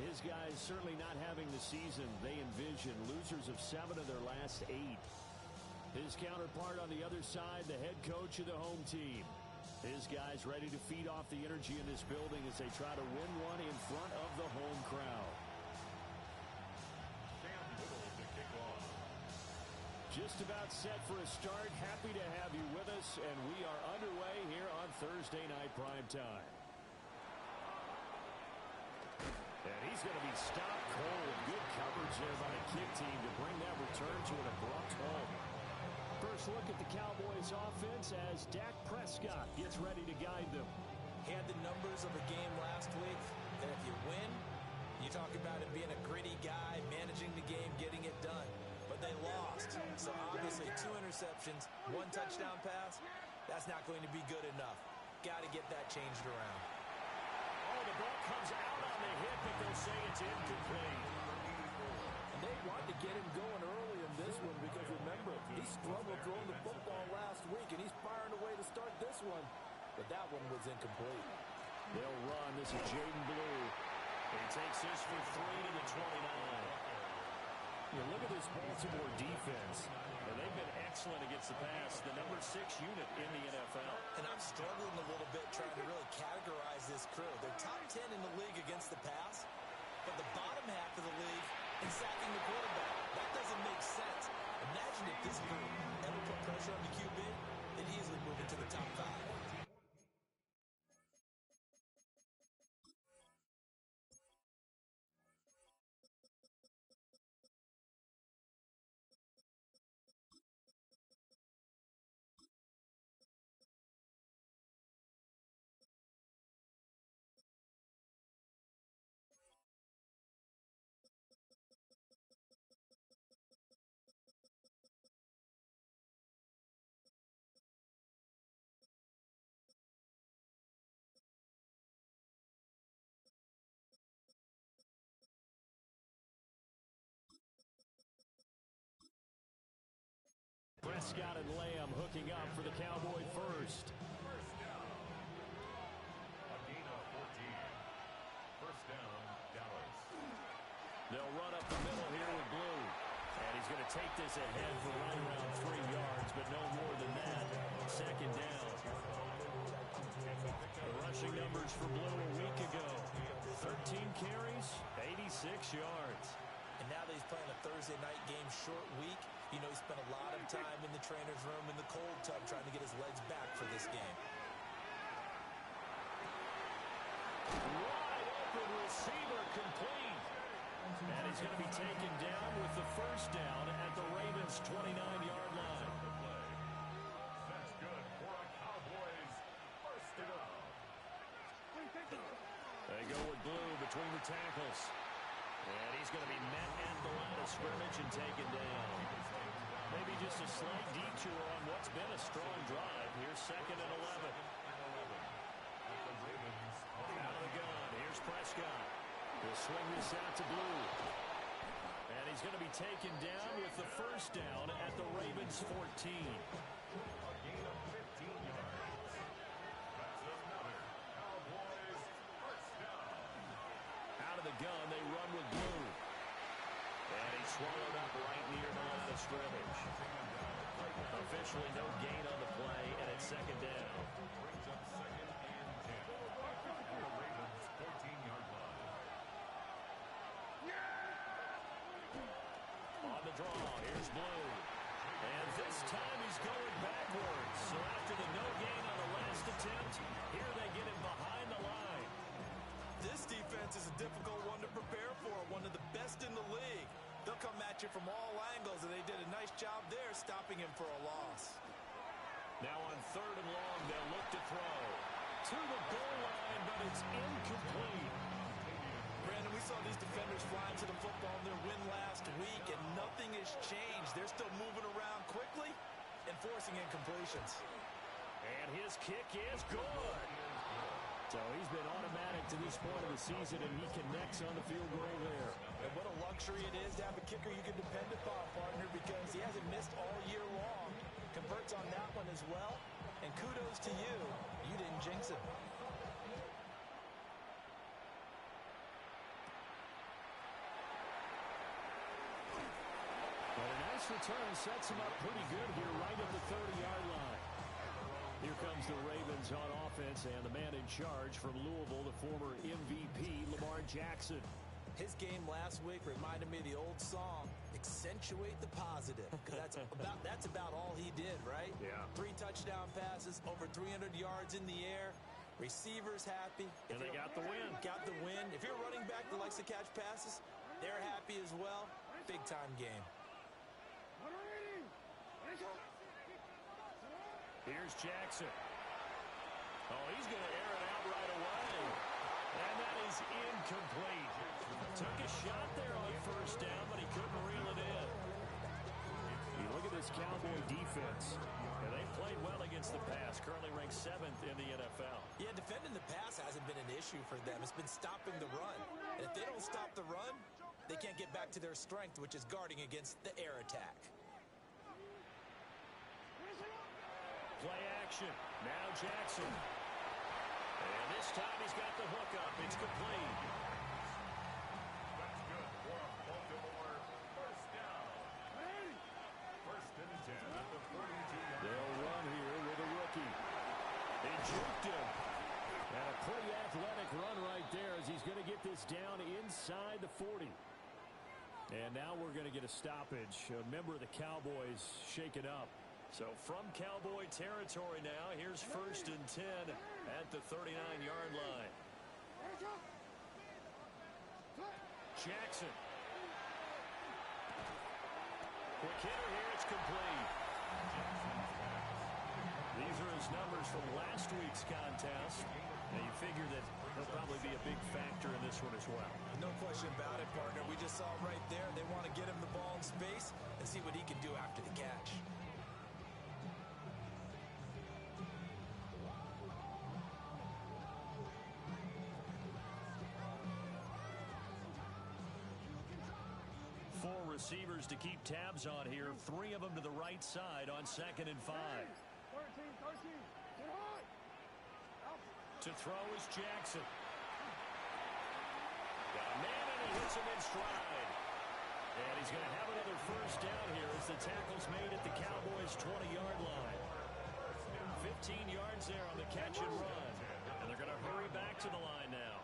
His guys certainly not having the season they envision. Losers of 7 of their last 8. His counterpart on the other side, the head coach of the home team. His guys ready to feed off the energy in this building as they try to win one in front of the home crowd. Just about set for a start. Happy to have you with us, and we are underway here on Thursday Night Primetime. And he's going to be stopped cold. Good coverage there by the kick team to bring that return to an abrupt halt. First look at the Cowboys offense as Dak Prescott gets ready to guide them. He had the numbers of a game last week, and if you win, you talk about him being a gritty guy, managing the game, getting it done. But they lost. So obviously 2 interceptions, 1 touchdown pass, that's not going to be good enough. Got to get that changed around. Oh, the ball comes out on the hit, but they'll say it's incomplete. And they wanted to get him going early in this one because, remember, he struggled throwing the football last week, and he's firing away to start this one. But that one was incomplete. They'll run. This is Jaden Blue. He takes this for 3 to the 29. You look at this Baltimore defense, and they've been excellent against the pass, the number 6 unit in the NFL. And I'm struggling a little bit trying to really categorize this crew. They're top 10 in the league against the pass, but the bottom half of the league in sacking the quarterback. That doesn't make sense. Imagine if this group ever put pressure on the QB, they'd easily move into the top 5. Prescott and Lamb hooking up for the Cowboy first. First down. A gain of 14. First down, Dallas. They'll run up the middle here with Blue. And he's going to take this ahead for right around 3 yards, but no more than that. Second down. The rushing numbers for Blue a week ago. 13 carries, 86 yards. And now that he's playing a Thursday night game, short week, you know he spent a lot of time in the trainer's room in the cold tub trying to get his legs back for this game. Wide open receiver complete. And he's going to be taken down with the first down at the Ravens' 29-yard line. That's good for a Cowboys first down. They go with Blue between the tackles. And he's going to be met at the line of scrimmage and taken down. Maybe just a slight detour on what's been a strong drive. Here's 2nd and 11. Out of the gun. Here's Prescott. He'll swing this out to Blue. And he's going to be taken down with the first down at the Ravens' 14. A gain of 15 yards. That's another Cowboys first down. Out of the gun, they run with Blue. And he's swallowed up right near the line of scrimmage. Officially no gain on the play, and it's 2nd down. Brings up 2nd and 10. At the Ravens' 14-yard line. On the draw, here's Blue. And this time he's going backwards. So after the no gain on the last attempt, here they get him behind the line. This defense is a difficult one to prepare for, one of the best in the league. They'll come at you from all angles, and they did a nice job there stopping him for a loss. Now on 3rd and long, they'll look to throw. To the goal line, but it's incomplete. Brandon, we saw these defenders flying to the football in their win last week, and nothing has changed. They're still moving around quickly and forcing incompletions. And his kick is good. So he's been automatic to this point of the season, and he connects on the field goal there. And what a luxury it is to have a kicker you can depend upon, partner, because he hasn't missed all year long. Converts on that one as well. And kudos to you. You didn't jinx him. return sets him up pretty good here right at the 30-yard line. Here comes the Ravens on offense, and the man in charge from Louisville, the former MVP, Lamar Jackson. His game last week reminded me of the old song, Accentuate the Positive, because that's about all he did, right? Yeah. 3 touchdown passes, over 300 yards in the air, receivers happy. And they got the win. Got the win. If you're a running back that likes to catch passes, they're happy as well. Big-time game. Here's Jackson. Oh, he's going to air it out right away. And that is incomplete. Took a shot there on first down, but he couldn't reel it in. You look at this Cowboy defense, and they played well against the pass, currently ranked 7th in the NFL. Yeah, defending the pass hasn't been an issue for them. It's been stopping the run. And if they don't stop the run, they can't get back to their strength, which is guarding against the air attack. Play action. Now Jackson. And this time he's got the hook up. It's complete. That's good for Baltimore. First down. First and 10 at the 42-yard. They'll run here with a rookie. They juked him. And a pretty athletic run right there as he's going to get this down inside the 40. And now we're going to get a stoppage. A member of the Cowboys shaken up. So from Cowboy territory now, here's first and 10 at the 39-yard line. Jackson. Quick hitter here, it's complete. These are his numbers from last week's contest. Now you figure that he'll probably be a big factor in this one as well. No question about it, partner. We just saw right there. They want to get him the ball in space and see what he can do after the catch. Four receivers to keep tabs on here. 3 of them to the right side on 2nd and 5. To throw is Jackson. Got a man and he hits him in stride. And he's going to have another first down here as the tackle's made at the Cowboys' 20-yard line. 15 yards there on the catch and run. And they're going to hurry back to the line now.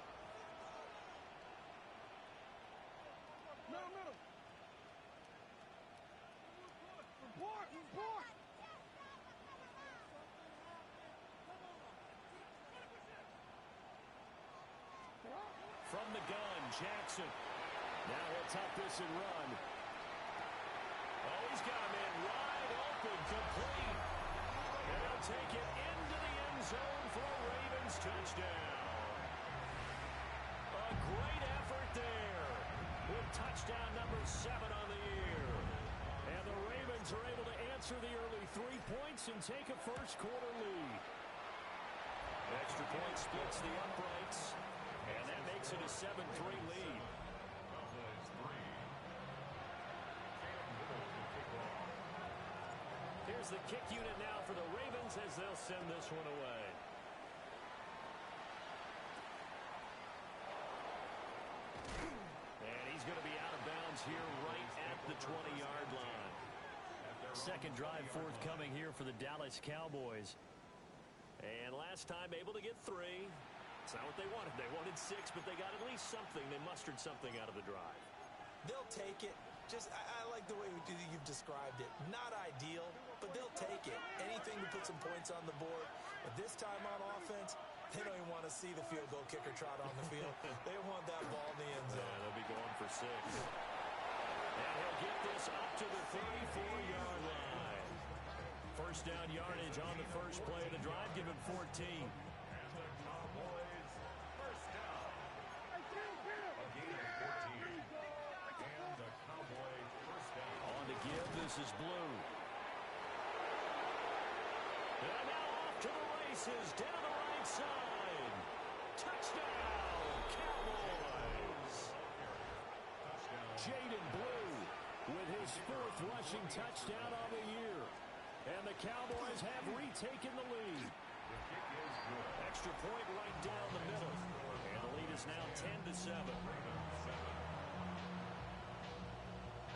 From the gun, Jackson. Now he'll tuck this and run. Oh, he's got him in wide open, complete. And he'll take it into the end zone for a Ravens touchdown. A great effort there with touchdown number 7 on the year. And the Ravens are able to answer the early 3 points and take a first-quarter lead. Extra point splits the uprights. And that makes it a 7-3 lead. Here's the kick unit now for the Ravens as they'll send this one away. And he's going to be out of bounds here right at the 20-yard line. Second drive forthcoming here for the Dallas Cowboys. And last time able to get 3. It's not what they wanted. They wanted 6, but they got at least something. They mustered something out of the drive. They'll take it. I like the way you've described it. Not ideal, but they'll take it. Anything to put some points on the board. But this time on offense, they don't even want to see the field goal kicker trot on the field. They want that ball in the end zone. Yeah, they'll be going for 6. And he'll get this up to the 34-yard line. First down yardage on the first play of the drive, given 14. This is Blue. And now off to the races, down the right side. Touchdown, Cowboys. Jaden Blue with his 4th rushing touchdown on the year. And the Cowboys have retaken the lead. Extra point right down the middle. And the lead is now 10-7.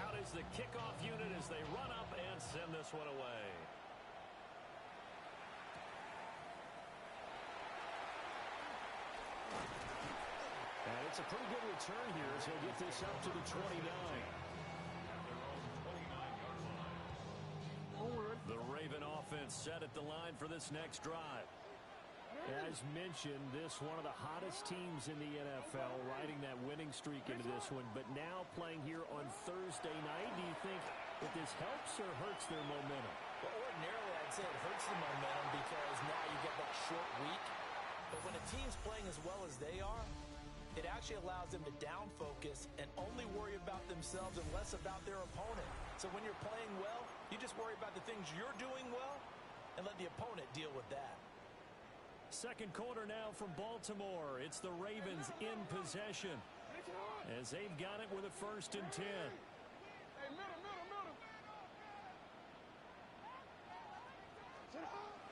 Out is the kickoff unit as they run up and send this one away. And it's a pretty good return here as he'll get this up to the 29. The Raven offense set at the line for this next drive. As mentioned, this one of the hottest teams in the NFL, riding that winning streak into this one, but now playing here on Thursday night. Do you think that this helps or hurts their momentum? Well, ordinarily, I'd say it hurts the momentum because now you get that short week. But when a team's playing as well as they are, it actually allows them to down focus and only worry about themselves and less about their opponent. So when you're playing well, you just worry about the things you're doing well and let the opponent deal with that. Second quarter now from Baltimore. It's the Ravens in possession as they've got it with a 1st and 10.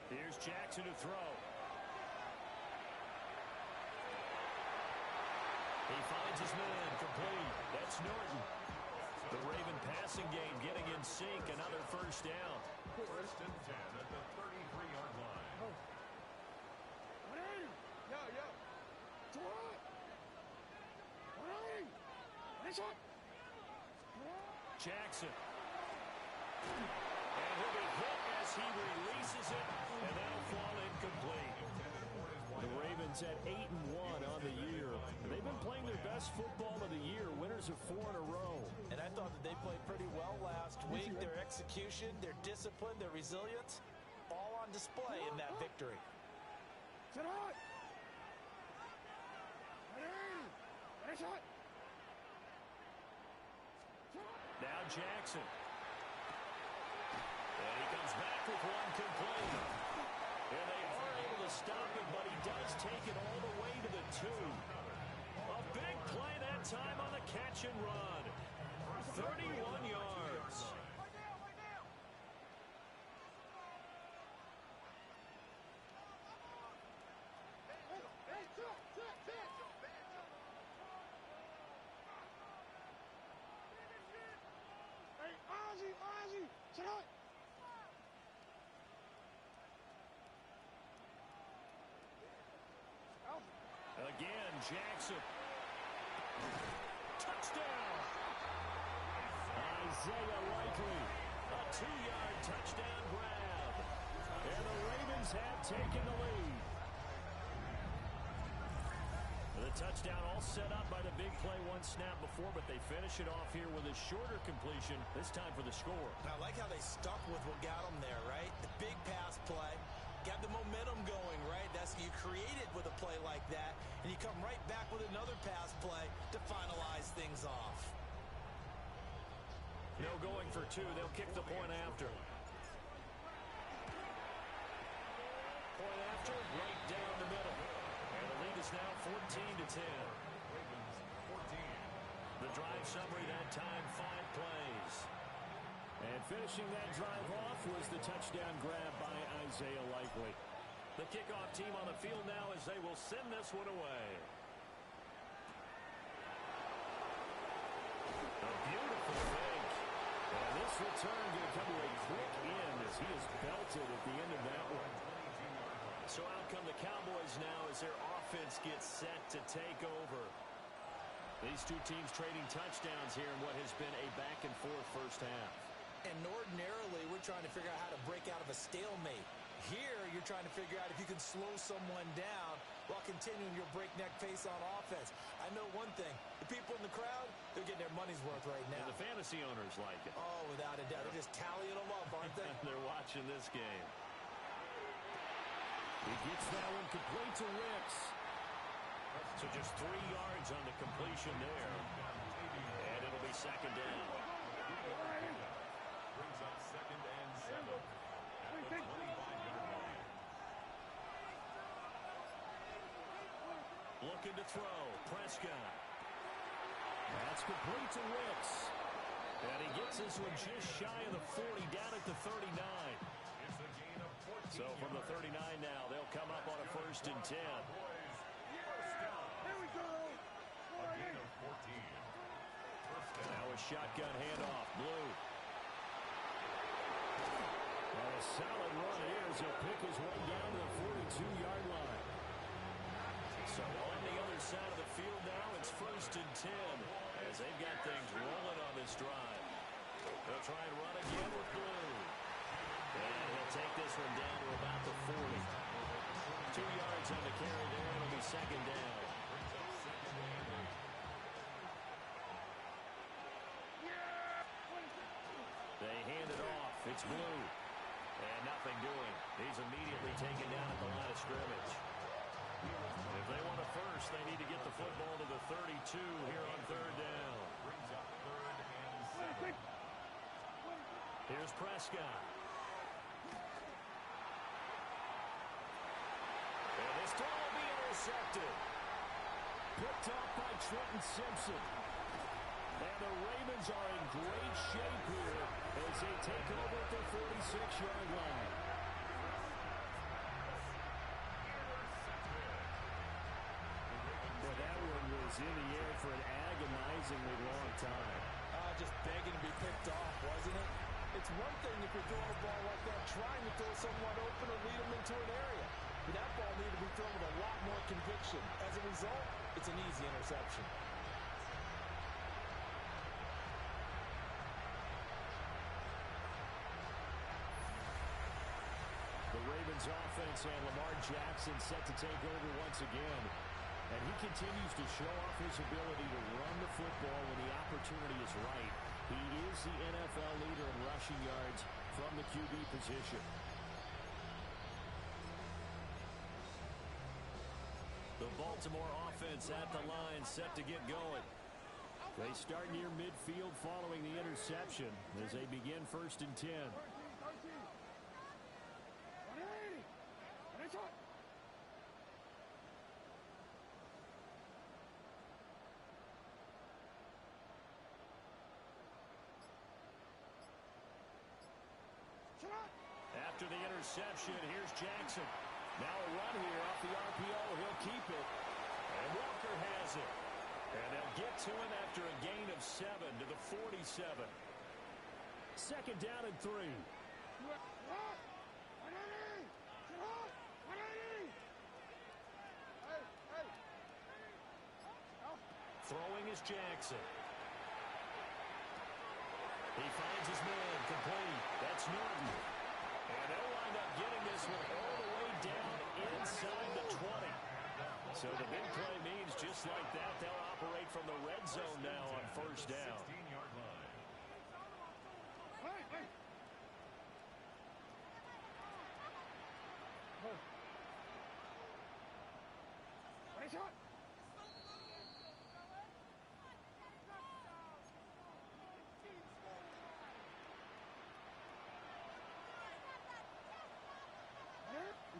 Here's Jackson to throw. He finds his man complete. That's Norton. The Raven passing game getting in sync. Another 1st down. 1st and 10 at the 33-yard line. Jackson. And he'll be hit as he releases it, and that'll fall incomplete. The Ravens at 8-1 on the year. They've been playing their best football of the year, winners of 4 in a row. And I thought that they played pretty well last week. Their execution, their discipline, their resilience, all on display in that victory. Now Jackson. And he comes back with one complete. And they are able to stop him, but he does take it all the way to the 2. A big play that time on the catch and run. 31 yards. Again, Jackson. Touchdown. Isaiah Likely. A 2-yard touchdown grab. And the Ravens have taken the lead. The touchdown all set up by the big play one snap before, but they finish it off here with a shorter completion, this time for the score. And I like how they stuck with what got them there, right? The big pass play. Got the momentum going, right? That's you create it with a play like that, and you come right back with another pass play to finalize things off. No going for 2. They'll kick the point after. Point after, right down the middle. And the lead is now 14-10. Ravens 14. The drive summary that time, 5 plays. And finishing that drive off was the touchdown grab by Isaiah Likely. The kickoff team on the field now as they will send this one away. A beautiful fake. And this return going to come to a quick end as he is belted at the end of that one. So out come the Cowboys now as their offense gets set to take over. These two teams trading touchdowns here in what has been a back-and-forth first half. And ordinarily, we're trying to figure out how to break out of a stalemate. Here, you're trying to figure out if you can slow someone down while continuing your breakneck pace on offense. I know one thing. The people in the crowd, they're getting their money's worth right now. And the fantasy owners like it. Oh, without a doubt. They're just tallying them up, aren't they? They're watching this game. He gets that one complete to Ricks. So just 3 yards on the completion there. And it'll be 2nd down. Brings up 2nd and 7 at the 25-yard line. Looking to throw. Prescott. That's complete to Ricks. And he gets this one just shy of the 40, down at the 39. It's a gain of 14 So from the 39 now, they'll come up on a 1st and 10. First down. Here we go. A gain of 14. First down. Now a shotgun handoff. Blue. And a solid run here as he'll pick his way down to the 42-yard line. So on the other side of the field now, it's 1st and 10 as they've got things rolling on this drive. They'll try and run again with Blue. And he'll take this one down to about the 40. 2 yards on the carry there. It'll be 2nd down. They hand it off. It's Blue. And nothing doing. He's immediately taken down at the line of scrimmage. If they want a first, they need to get the football to the 32 here on 3rd down. Brings up 3rd and 7. Here's Prescott. And this throw will be intercepted. Picked off by Trenton Simpson. And the Ravens are in great shape here as they take over at the 46-yard line. Well, that one was in the air for an agonizingly long time. Just begging to be picked off, wasn't it? It's one thing if you're throwing a ball like that, trying to throw someone open or lead them into an area. But that ball needed to be thrown with a lot more conviction. As a result, it's an easy interception. The Ravens offense and Lamar Jackson set to take over once again. And he continues to show off his ability to run the football when the opportunity is right. He is the NFL leader in rushing yards from the QB position. The Baltimore offense at the line set to get going. They start near midfield following the interception as they begin 1st and 10. After the interception, here's Jackson. Now a run here off the RPO. He'll keep it. And Walker has it. And they'll get to him after a gain of 7 to the 47. 2nd down and 3. Throwing is Jackson. He finds his man complete. That's Norton. And they'll wind up getting this one all the way down inside the 20. So the big play means just like that, they'll operate from the red zone now on 1st down. 16-yard line.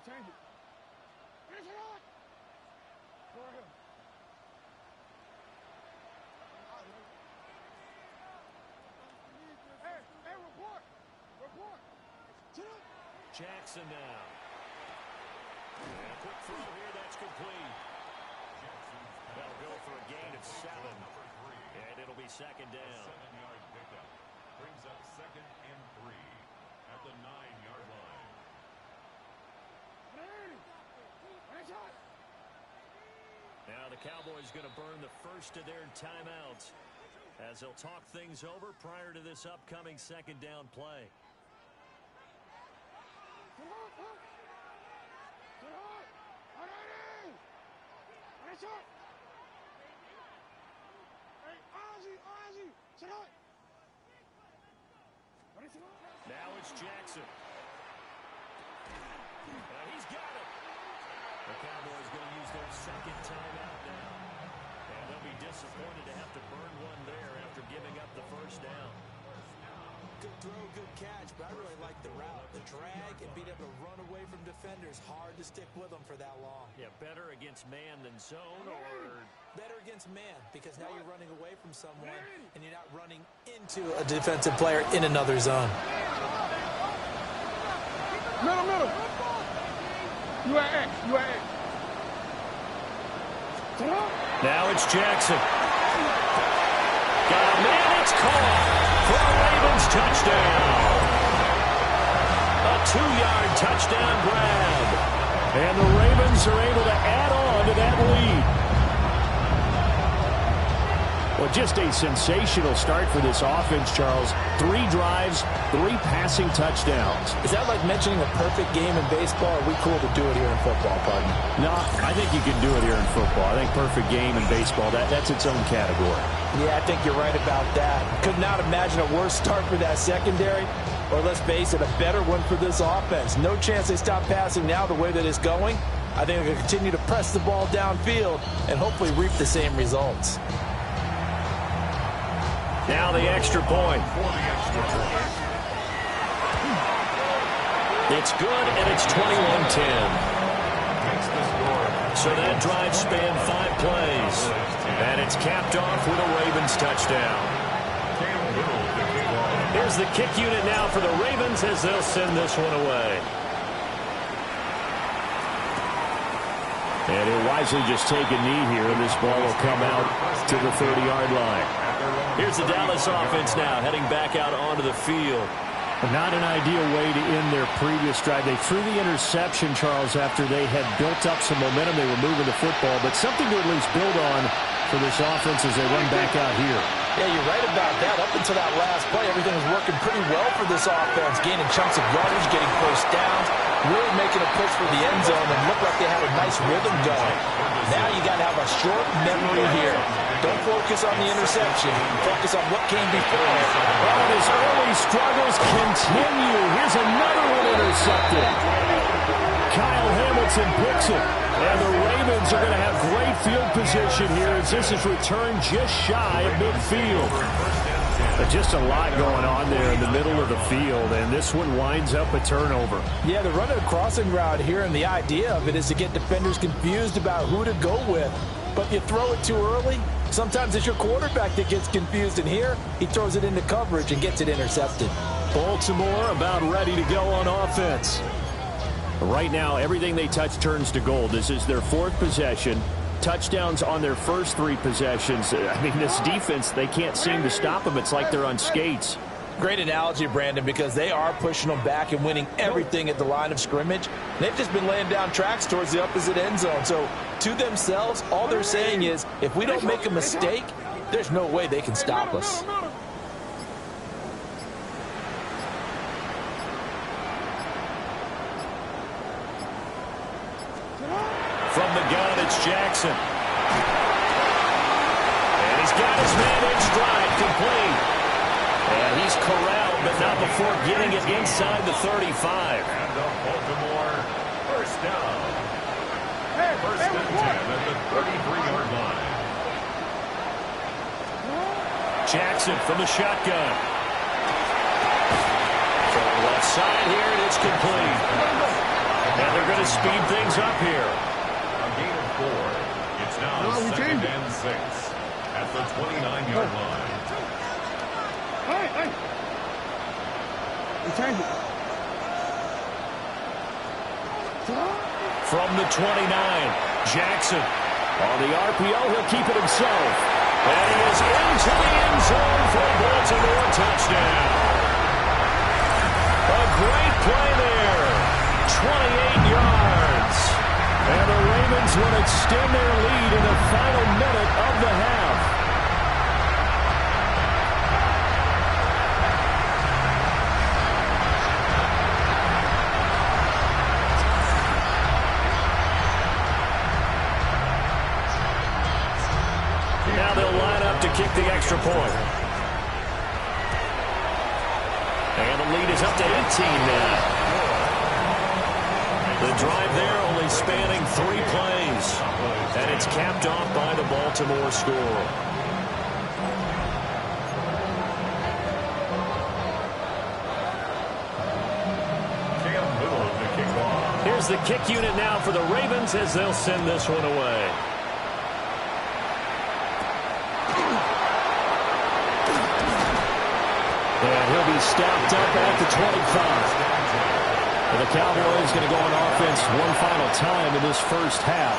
Change it. Finish it on. Go ahead. Hey, report. Report. Jackson now. And a quick throw here, that's complete. That'll go for a gain of 7. And it'll be 2nd down. 7-yard pickup. Brings up 2nd and 3 at the 9-yard line. Now the Cowboys going to burn the first of their timeouts as they'll talk things over prior to this upcoming 2nd down play. Now it's Jackson. He's got it. The Cowboys going to use their 2nd timeout now. And they'll be disappointed to have to burn one there after giving up the 1st down. Good throw, good catch, but I really like the route. The drag and being able to run away from defenders. Hard to stick with them for that long. Yeah, better against man than zone, or better against man, because now you're running away from someone and you're not running into a defensive player in another zone. Middle. You are X. Now it's Jackson. Man, it's caught for a Ravens touchdown. A 2-yard touchdown grab. And the Ravens are able to add on to that lead. Well, just a sensational start for this offense, Charles. 3 drives, 3 passing touchdowns. Is that like mentioning a perfect game in baseball? Or are we cool to do it here in football, pardon? No, I think you can do it here in football. I think perfect game in baseball, that's its own category. Yeah, I think you're right about that. Could not imagine a worse start for that secondary, or let's face it, a better one for this offense. No chance they stop passing now the way that it's going. I think they're going to continue to press the ball downfield and hopefully reap the same results. Now the extra point. It's good, and it's 21-10. So that drive spanned 5 plays. And it's capped off with a Ravens touchdown. Here's the kick unit now for the Ravens as they'll send this one away. And he'll wisely just take a knee here, and this ball will come out to the 30-yard line. Here's the Dallas offense now, heading back out onto the field. Not an ideal way to end their previous drive. They threw the interception, Charles, after they had built up some momentum. They were moving the football, but something to at least build on for this offense as they run back out here. Yeah, you're right about that. Up until that last play, everything was working pretty well for this offense, gaining chunks of yardage, getting first downs, really making a push for the end zone, and looked like they had a nice rhythm going. Now you got to have a short memory here. Don't focus on the interception. Focus on what came before. Well, his early struggles continue. Here's another one intercepted. Kyle Hamilton picks it. And the Ravens are going to have great field position here as this is returned just shy of midfield. But just a lot going on there in the middle of the field, and this one winds up a turnover. Yeah, they're running a crossing route here, and the idea of it is to get defenders confused about who to go with. But if you throw it too early, sometimes it's your quarterback that gets confused, and here he throws it into coverage and gets it intercepted. Baltimore about ready to go on offense. Right now, everything they touch turns to gold. This is their 4th possession. Touchdowns on their first 3 possessions. I mean, this defense, they can't seem to stop them. It's like they're on skates. Great analogy, Brandon, because they are pushing them back and winning everything at the line of scrimmage. They've just been laying down tracks towards the opposite end zone. So to themselves, all they're saying is, if we don't make a mistake, there's no way they can stop us. From the gun, it's Jackson. And he's got his man in stride, complete. And he's corralled, but not before getting it inside the 35. And the Baltimore first down. First and 10 at the 33-yard line. Jackson from the shotgun. From the left side here, and it's complete. And they're going to speed things up here. A gain of 4. It's now 2nd and 6 at the 29-yard line. Hey! We changed it. From the 29, Jackson. On the RPO, he'll keep it himself. And he is into the end zone for a Baltimore touchdown. A great play there. 28 yards. And the Ravens will extend their lead in the final minute of the half. Now they'll line up to kick the extra point. And the lead is up to 18 now. The drive there only spanning 3 plays. And it's capped off by the Baltimore score. Here's the kick unit now for the Ravens as they'll send this one away. And he'll be stopped up at the 25. And the Cowboys going to go on offense one final time in this first half.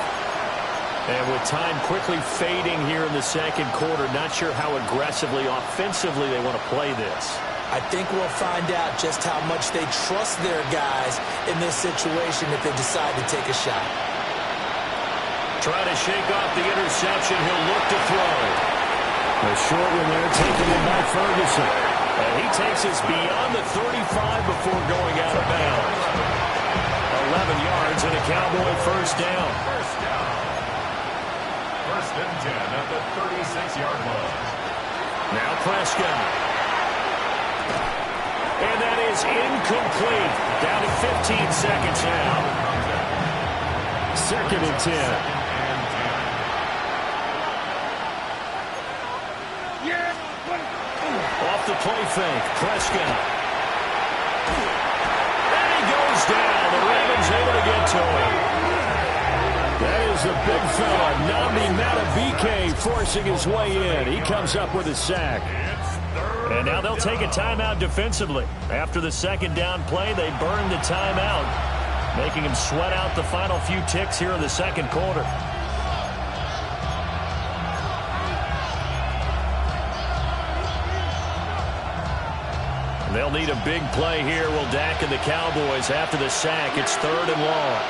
And with time quickly fading here in the second quarter, not sure how aggressively, offensively they want to play this. I think we'll find out just how much they trust their guys in this situation if they decide to take a shot. Trying to shake off the interception. He'll look to throw. The short one there taken in by Ferguson. And he takes us beyond the 35 before going out of bounds. 11 yards and a Cowboy first down. First and 10 at the 36-yard line. Now Prescott. And that is incomplete. Down to 15 seconds now. Second and 10. Off the play fake. Prescott. And he goes down. The Ravens able to get to him. That is a big fella. Nnamdi Madubuike forcing his way in. He comes up with a sack. And now they'll take a timeout defensively. After the second down play, they burn the timeout, making him sweat out the final few ticks here in the second quarter. They'll need a big play here. Will Dak and the Cowboys after the sack. It's third and long.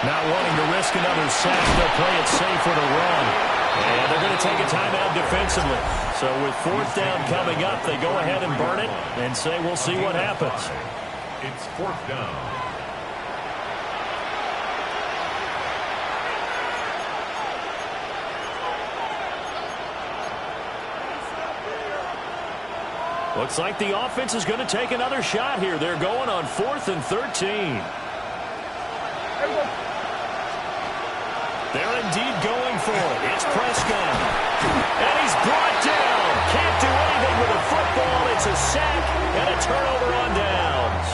Not wanting to risk another sack, they'll play it safe with a run. And they're going to take a timeout defensively. So with fourth down coming up, they go ahead and burn it and say we'll see what happens. It's fourth down. Looks like the offense is going to take another shot here. They're going on 4th and 13. They're indeed going for it. It's Prescott. And he's brought down. Can't do anything with a football. It's a sack and a turnover on downs.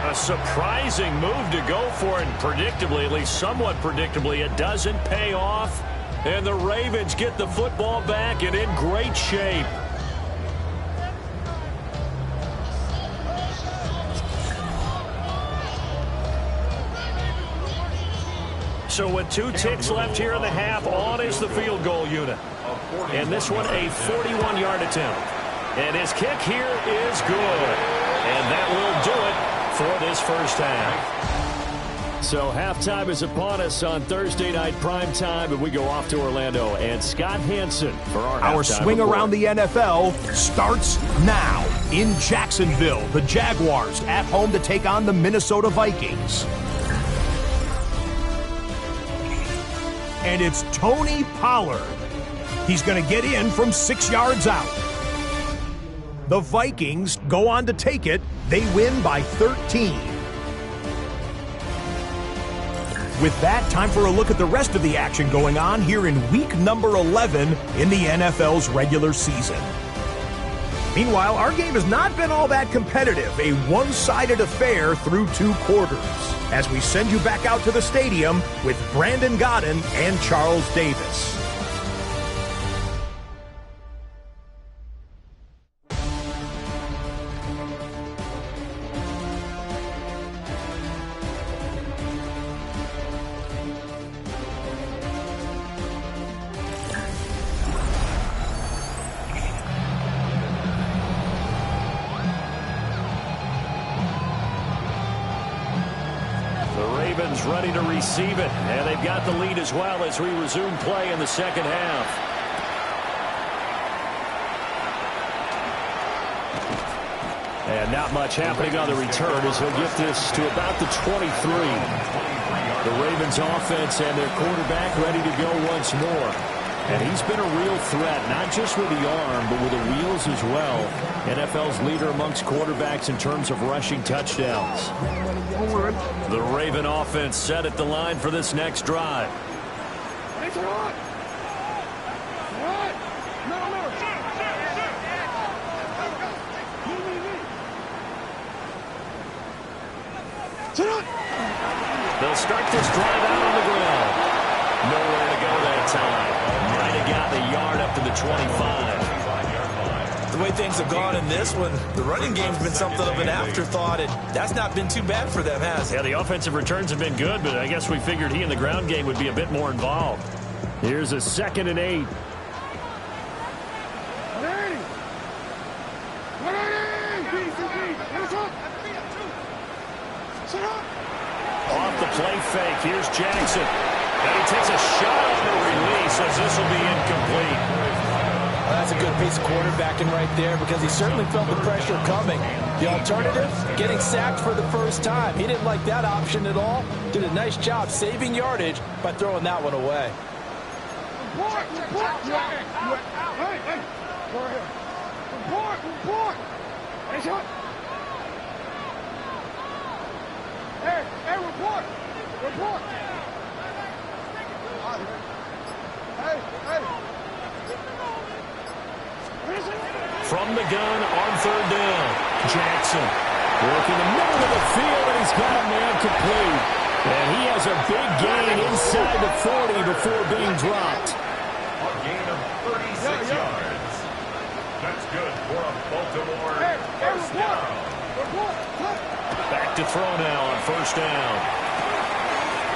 A surprising move to go for it. Predictably, at least somewhat predictably, it doesn't pay off. And the Ravens get the football back and in great shape. So with 2 ticks left here in the half, on is the field goal unit. And this one a 41-yard attempt. And his kick here is good. And that will do it for this first half. So halftime is upon us on Thursday night primetime, and we go off to Orlando. And Scott Hansen for our swing report. around the NFL starts now. In Jacksonville, the Jaguars at home to take on the Minnesota Vikings. And it's Tony Pollard. He's going to get in from 6 yards out. The Vikings go on to take it. They win by 13. With that, time for a look at the rest of the action going on here in week number 11 in the NFL's regular season. Meanwhile, our game has not been all that competitive, a one-sided affair through 2 quarters, as we send you back out to the stadium with Brandon Godden and Charles Davis. Ready to receive it, and they've got the lead as well as we resume play in the second half. And not much happening on the return as he'll get this to about the 23. The Ravens offense and their quarterback ready to go once more. And he's been a real threat, not just with the arm, but with the wheels as well. NFL's leader amongst quarterbacks in terms of rushing touchdowns. The Raven offense set at the line for this next drive. They'll start this drive out on the ground. Nowhere to go that time. Might have got the yard up to the 25. the way things have gone in this one, the running game's been something of an afterthought, and that's not been too bad for them, has it? Yeah, the offensive returns have been good, but I guess we figured he in the ground game would be a bit more involved. Here's a 2nd and 8. Off the play fake, here's Jackson. And he takes a shot on the release as this will be incomplete. Well, that's a good piece of quarterbacking right there because he certainly felt the pressure coming. The alternative, getting sacked for the first time. He didn't like that option at all. Did a nice job saving yardage by throwing that one away. Report. From the gun on 3rd down, Jackson working the middle of the field, and he's got a man complete. And he has a big gain inside the 40 before being dropped. A gain of 36 yards. That's good for a Baltimore first down. Back to throw now on 1st down.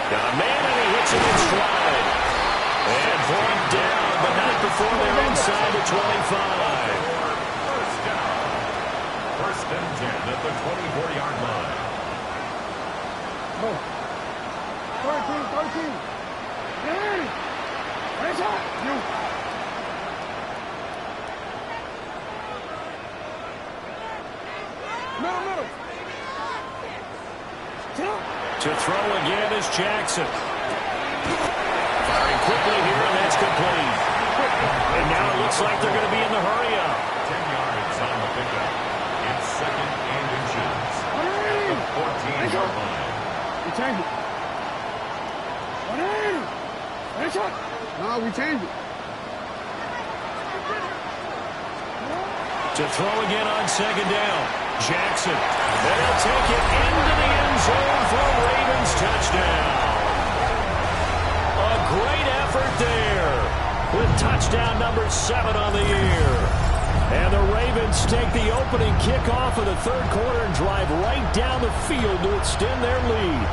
Got a man, and he hits him in stride. And brought down, but not before they're inside the 25. First down. 1st and 10 at the 24-yard line. 13. Hey! Hands up! You. Middle. To throw again is Jackson. Firing quickly here, and that's complete. And now it looks like they're going to be in the hurry-up. 10 yards on the pickup. It's 2nd and inches. The 14-yard line. We change it. No, we change it. To throw again on 2nd down. Jackson. They'll take it into the end zone for a Ravens touchdown. A great effort there with touchdown number 7 on the year. And the Ravens take the opening kickoff of the 3rd quarter and drive right down the field to extend their lead.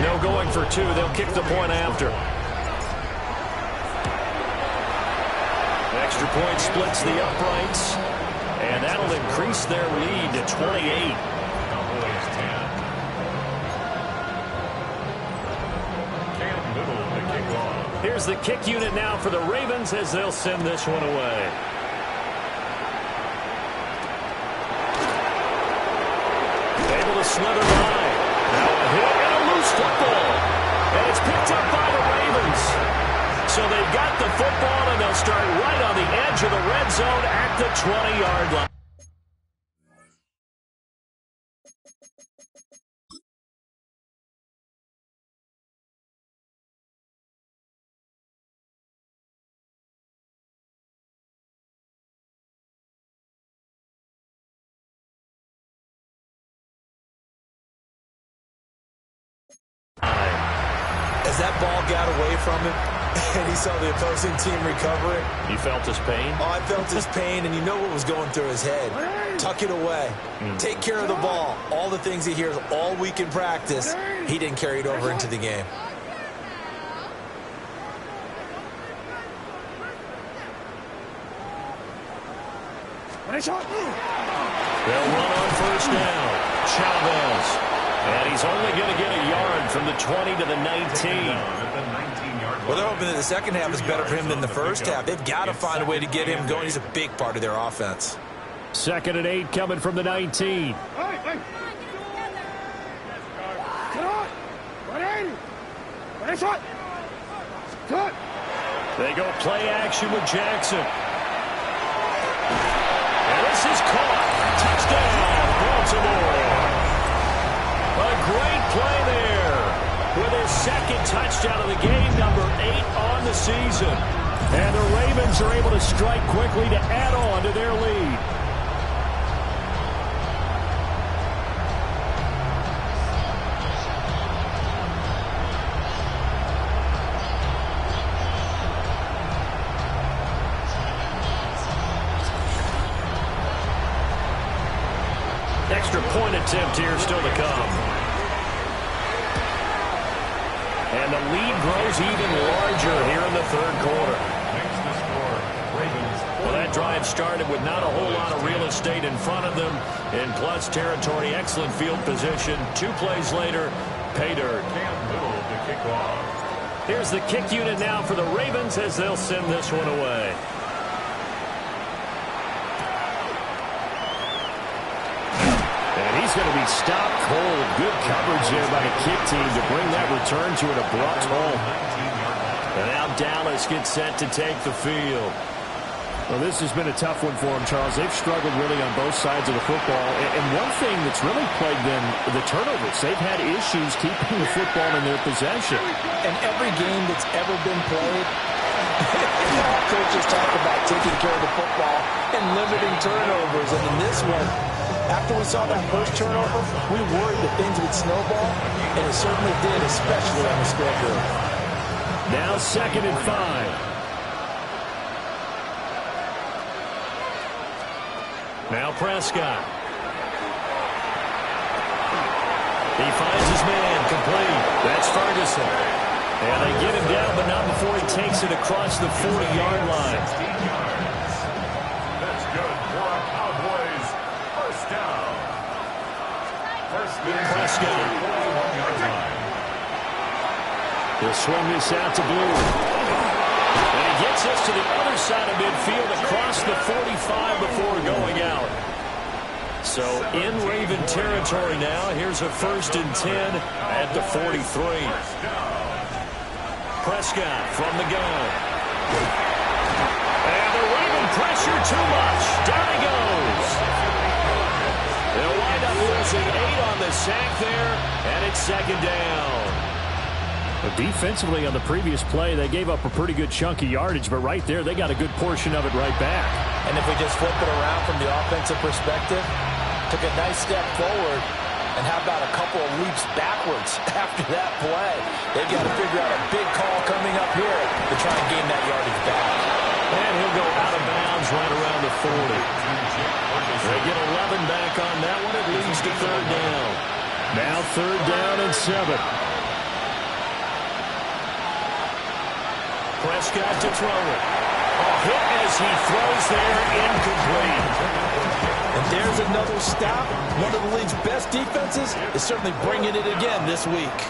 No going for 2. They'll kick the point after. Extra point splits the uprights, and that'll increase their lead to 28. Cowboys 10. Cam Little to kick off. Here's the kick unit now for the Ravens as they'll send this one away. Able to slither by. Now a hit and a loose football. And it's picked up by the Ravens. So they've got the football, and they'll start right on the edge of the red zone at the 20-yard line. As that ball got away from him and he saw the opposing team recover it. You felt his pain? Oh, I felt his pain, and you know what was going through his head. Tuck it away. Take care of the ball. All the things he hears all week in practice, he didn't carry it over into the game. They'll run on 1st down. Chavez. And he's only going to get a yard from the 20 to the 19. Well, they're hoping that the second half is better for him than the first half. They've got to find a way to get him going. He's a big part of their offense. 2nd and 8 coming from the 19. They go play action with Jackson. And this is caught. Touchdown, Baltimore. A great play there with his 2nd touchdown of the game, number 8 on the season. And the Ravens are able to strike quickly to add on to their lead. attempt here still to come. And the lead grows even larger here in the third quarter. Well, that drive started with not a whole lot of real estate in front of them. In plus territory, excellent field position. 2 plays later, pay dirt. Here's the kick unit now for the Ravens as they'll send this one away. And he's going to be stopped cold. Good coverage there by the kick team to bring that return to an abrupt halt. And now Dallas gets set to take the field. Well, this has been a tough one for them, Charles. They've struggled really on both sides of the football. And one thing that's really plagued them, the turnovers. They've had issues keeping the football in their possession. In every game that's ever been played, coaches talk about taking care of the football and limiting turnovers. And in this one, after we saw that first turnover, we worried that things would snowball, and it certainly did, especially on the scoreboard. Now 2nd and 5. Now Prescott. He finds his man, complete. That's Ferguson. And they get him down, but not before he takes it across the 40-yard line. That's good for our Cowboys. First down. Prescott. He'll swing this out to Blue. And he gets us to the other side of midfield across the 45 before going out. So in Raven territory now. Here's a 1st and 10 at the 43. Prescott from the gun. And the Raven pressure too much. Down he goes. They'll wind up losing 8 on the sack there, and it's 2nd down. But defensively on the previous play, they gave up a pretty good chunk of yardage, but right there, they got a good portion of it right back. And if we just flip it around from the offensive perspective, took a nice step forward, and how about a couple of leaps backwards after that play? They've got to figure out a big call coming up here to try and gain that yardage back. And he'll go out of bounds right around the 40. They get 11 back on that one. It leads to 3rd down. Now 3rd down and 7. Prescott to throw it. A hit as he throws there, incomplete. And there's another stop. One of the league's best defenses is certainly bringing it again this week.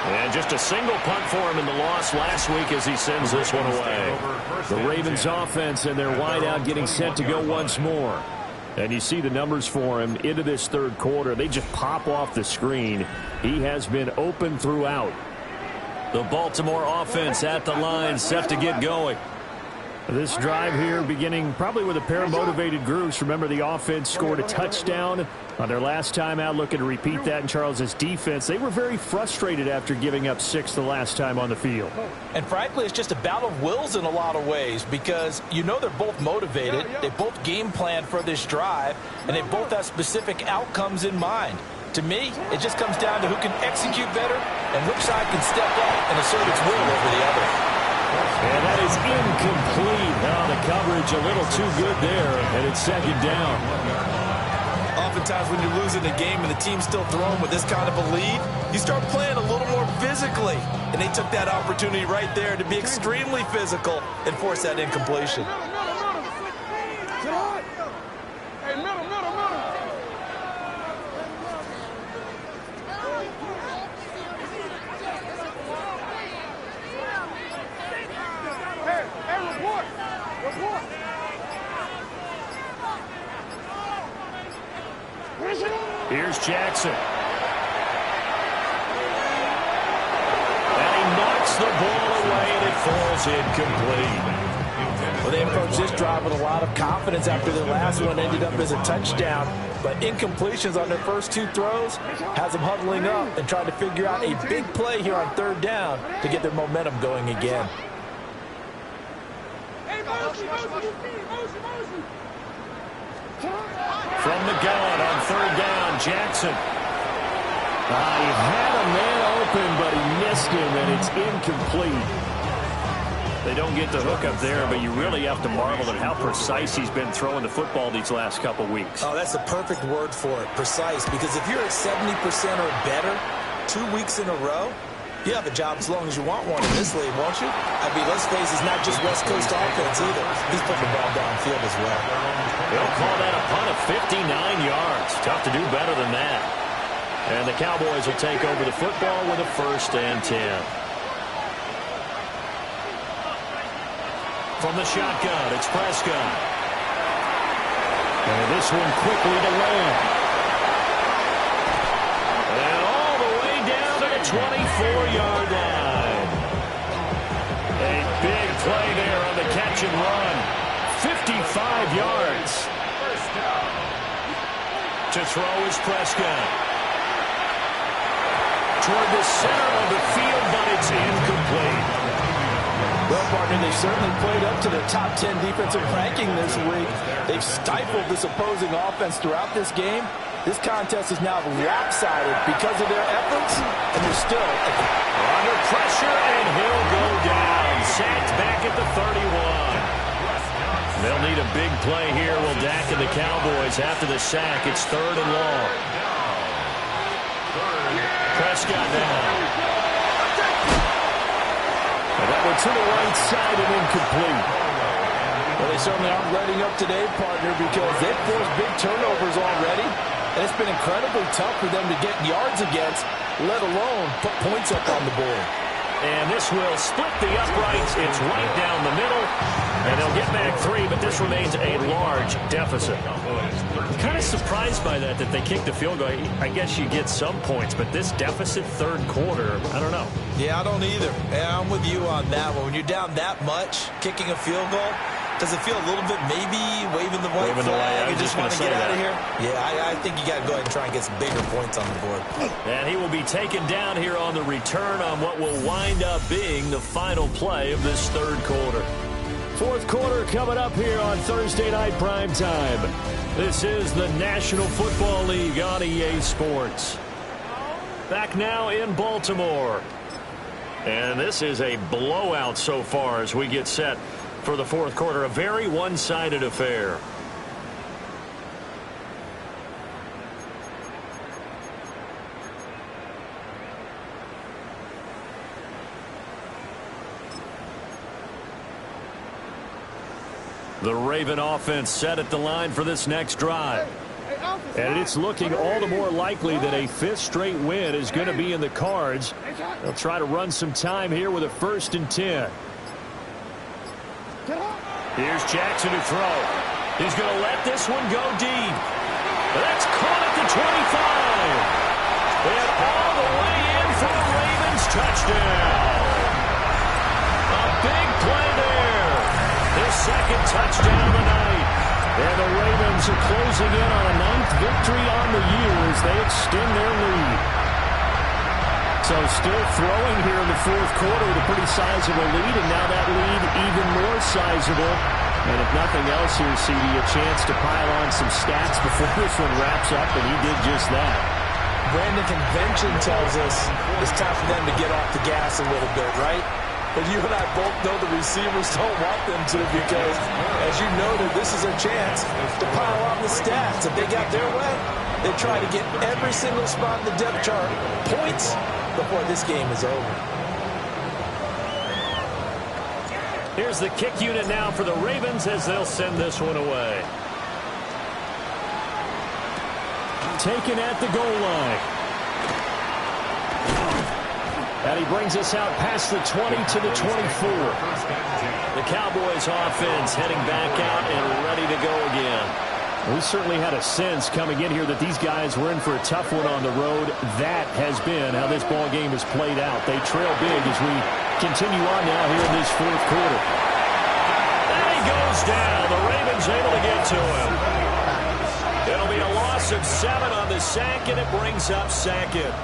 And just a single punt for him in the loss last week as he sends this one away. The Ravens offense and their wideout getting set to go once more. And you see the numbers for him into this 3rd quarter. They just pop off the screen. He has been open throughout. The Baltimore offense at the line, set to get going. This drive here beginning probably with a pair of motivated groups. Remember, the offense scored a touchdown on their last time out, looking to repeat that in Charles's defense. They were very frustrated after giving up 6 the last time on the field. And frankly, it's just a battle of wills in a lot of ways because you know they're both motivated. They both game plan for this drive, and they both have specific outcomes in mind. To me, it just comes down to who can execute better and which side can step up and assert its will over the other. And that is incomplete. Now the coverage a little too good there, and it's 2nd down. Oftentimes when you're losing a game and the team's still throwing with this kind of a lead, you start playing a little more physically. And they took that opportunity right there to be extremely physical and force that incompletion. Hey, middle. Here's Jackson. And he knocks the ball away, and it falls incomplete. Well, they approached this drive with a lot of confidence after the last one ended up as a touchdown. But incompletions on their first 2 throws has them huddling up and trying to figure out a big play here on 3rd down to get their momentum going again. From the gun on 3rd down, Jackson. He had a man open, but he missed him, and it's incomplete. They don't get the hook up there, but you really have to marvel at how precise he's been throwing the football these last couple weeks. Oh, that's the perfect word for it, precise. Because if you're at 70% or better 2 weeks in a row, you have a job as long as you want one in this league, won't you? I mean, let's face it, it's not just West Coast offense either. He's putting the ball downfield as well. They'll call that a punt of 59 yards. Tough to do better than that. And the Cowboys will take over the football with a 1st and 10. From the shotgun, it's Prescott. And this one quickly to Lamb. And all the way down to the 24-yard line. A big play there on the catch and run. 55 yards. To throw is Prescott. Toward the center of the field, but it's incomplete. Well, partner, they certainly played up to the top 10 defensive ranking this week. They've stifled this opposing offense throughout this game. This contest is now lopsided because of their efforts, and they're still under pressure, and he'll go down. Sacked back at the 31. They'll need a big play here. Will Dak and the Cowboys after the sack. It's 3rd and long. Prescott now. That one to the right side and incomplete. Well, they certainly aren't letting up today, partner, because they've forced big turnovers already, and it's been incredibly tough for them to get yards against, let alone put points up on the board. And this will split the uprights. It's right down the middle, and they'll get back 3, but this remains a large deficit. I'm kind of surprised by that they kicked the field goal. I guess you get some points, but this deficit 3rd quarter, I don't know. Yeah, I don't either. Yeah, I'm with you on that one. When you're down that much, kicking a field goal, does it feel a little bit maybe waving the white flag and just want to get out of here? Yeah, I think you got to go ahead and try and get some bigger points on the board. And he will be taken down here on the return on what will wind up being the final play of this 3rd quarter. 4th quarter coming up here on Thursday Night Primetime. This is the National Football League on EA Sports. Back now in Baltimore. And this is a blowout so far as we get set for the 4th quarter. A very one-sided affair. The Raven offense set at the line for this next drive. And it's looking all the more likely that a 5th straight win is going to be in the cards. They'll try to run some time here with a 1st and 10. Here's Jackson to throw. He's going to let this one go deep. That's caught at the 25. And all the way in for the Ravens touchdown. A big play there. His 2nd touchdown of the night. And the Ravens are closing in on a 9th victory on the year as they extend their lead. So still throwing here in the 4th quarter with a pretty sizable lead, and now that lead even more sizable. And if nothing else here, CD, a chance to pile on some stats before this one wraps up, and he did just that. Brandon, convention tells us it's time for them to get off the gas a little bit, right? But you and I both know the receivers don't want them to, because, as you noted, this is a chance to pile on the stats. If they got their way, they try to get every single spot in the depth chart points before this game is over. Here's the kick unit now for the Ravens as they'll send this one away. Taken at the goal line. And he brings us out past the 20 to the 24. The Cowboys offense heading back out and ready to go again. We certainly had a sense coming in here that these guys were in for a tough one on the road. That has been how this ball game has played out. They trail big as we continue on now here in this 4th quarter. And he goes down. The Ravens able to get to him. It'll be a loss of 7 on the sack, and it brings up 2nd.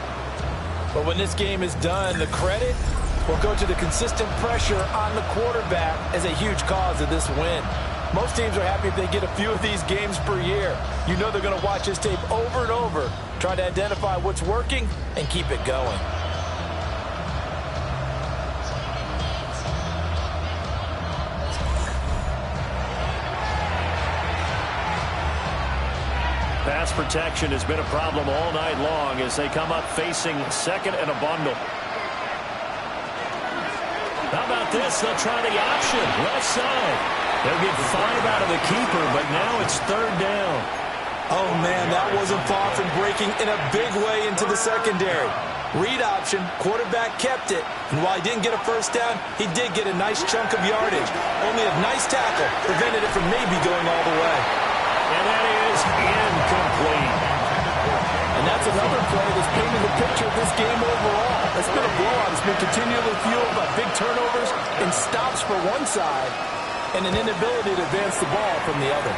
But when this game is done, the credit will go to the consistent pressure on the quarterback as a huge cause of this win. Most teams are happy if they get a few of these games per year. You know they're going to watch this tape over and over, try to identify what's working and keep it going. pass protection has been a problem all night long as they come up facing second and a bundle. How about this? They'll try the option. Left side. They'll get 5 out of the keeper, but now it's third down. Oh, man, that wasn't far from breaking in a big way into the secondary. Read option, quarterback kept it, and while he didn't get a first down, he did get a nice chunk of yardage. Only a nice tackle prevented it from maybe going all the way. And that is incomplete. And that's another play that's painted the picture of this game overall. It's been a blowout. It's been continually fueled by big turnovers and stops for one side and an inability to advance the ball from the other.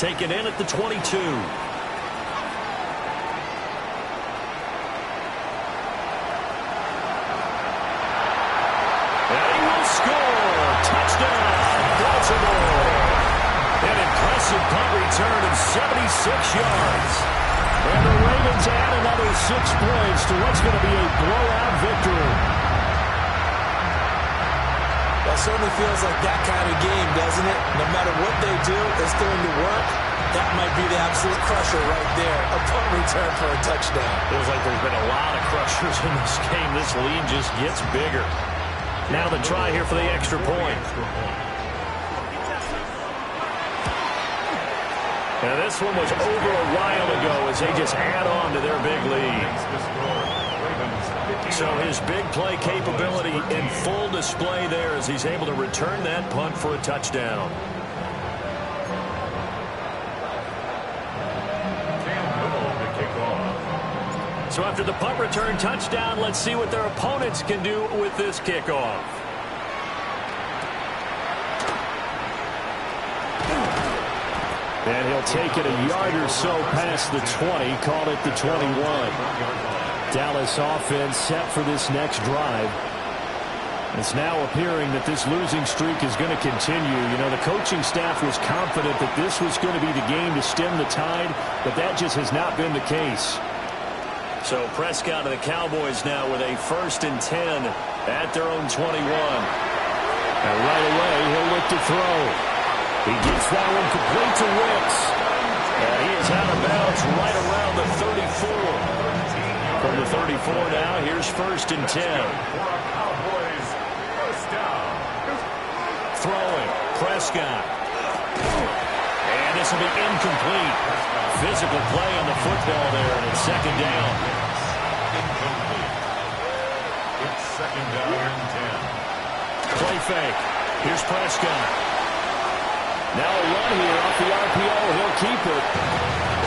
Taken in at the 22. An impressive punt return of 76 yards. And the Ravens add another 6 points to what's going to be a blowout victory. That certainly feels like that kind of game, doesn't it? No matter what they do, it's going to work. That might be the absolute crusher right there. A punt return for a touchdown. Feels like there's been a lot of crushers in this game. This lead just gets bigger. Now the try here for the extra point. Now this one was over a while ago as they just add on to their big lead. So his big play capability in full display there as he's able to return that punt for a touchdown. So after the punt return touchdown, let's see what their opponents can do with this kickoff. And he'll take it a yard or so past the 20, called it the 21. Dallas offense set for this next drive. It's now appearing that this losing streak is going to continue. You know, the coaching staff was confident that this was going to be the game to stem the tide, but that just has not been the case. So Prescott and the Cowboys now with a 1st and 10 at their own 21. And right away, he'll look to throw. He gets that one complete to Wicks. And he is out of bounds right around the 34. From the 34 now, here's 1st and 10. Throwing, Prescott. And this will be incomplete. Physical play on the football there, and it's 2nd down. It's 2nd down and 10. Play fake. Here's Prescott. Now a run here off the RPO. He'll keep it.